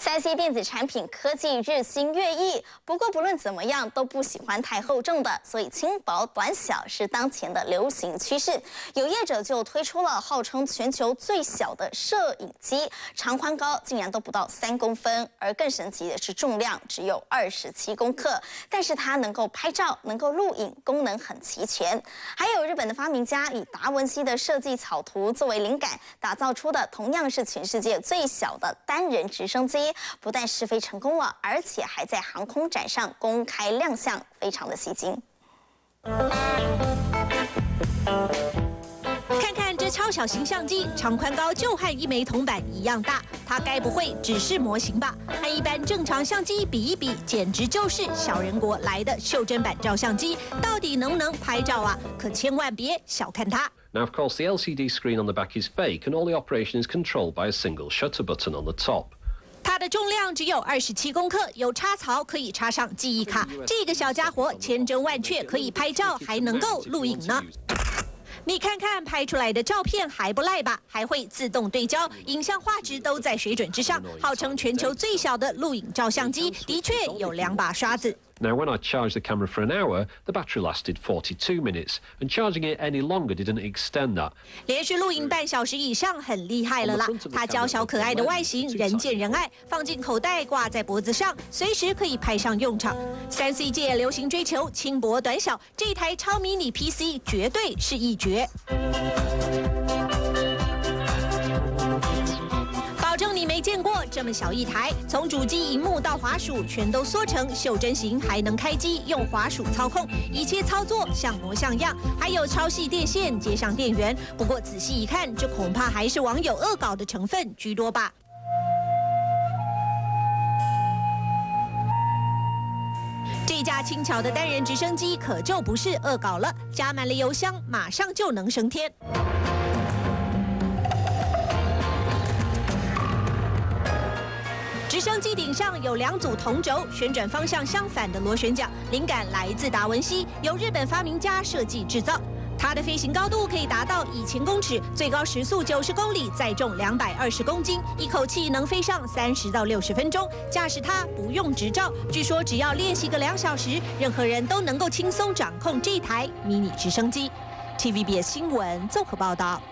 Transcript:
3C 电子产品科技日新月异，不过不论怎么样都不喜欢太厚重的，所以轻薄短小是当前的流行趋势。有业者就推出了号称全球最小的摄影机，长宽高竟然都不到3公分，而更神奇的是重量只有27公克，但是它能够拍照，能够录影，功能很齐全。还有日本的发明家以达文西的设计草图作为灵感，打造出的同样是全世界最小的单人直升机。 不但试飞成功了，而且还在航空展上公开亮相，非常的吸睛。看看这超小型相机，长宽高就和一枚铜板一样大，它该不会只是模型吧？和一般正常相机比一比，简直就是小人国来的袖珍版照相机，到底能不能拍照啊？可千万别小看它。 Now, of course, the LCD screen on the back is fake, and all the operation is controlled by a single shutter button on the top. 它的重量只有27公克，有插槽可以插上记忆卡。这个小家伙千真万确可以拍照，还能够录影呢。你看看拍出来的照片还不赖吧？还会自动对焦，影像画质都在水准之上。号称全球最小的录影照相机，的确有2把刷子。 Now, when I charged the camera for an hour, the battery lasted 42 minutes, and charging it any longer didn't extend that. 连续录影半小时以上，很厉害了啦！它娇小可爱的外形，人见人爱，放进口袋，挂在脖子上，随时可以派上用场。3C 界流行追求轻薄短小，这台超迷你 PC 绝对是一绝。 保证你没见过这么小一台，从主机荧幕到滑鼠全都缩成袖珍型，还能开机用滑鼠操控，一切操作像模像样。还有超细电线接上电源，不过仔细一看，这恐怕还是网友恶搞的成分居多吧。这架轻巧的单人直升机可就不是恶搞了，加满了油箱，马上就能升天。 直升机顶上有2组同轴，旋转方向相反的螺旋桨，灵感来自达文西，由日本发明家设计制造。它的飞行高度可以达到1000公尺，最高时速90公里，载重220公斤，一口气能飞上30到60分钟。驾驶它不用执照，据说只要练习个2小时，任何人都能够轻松掌控这台迷你直升机。TVBS 新闻综合报道。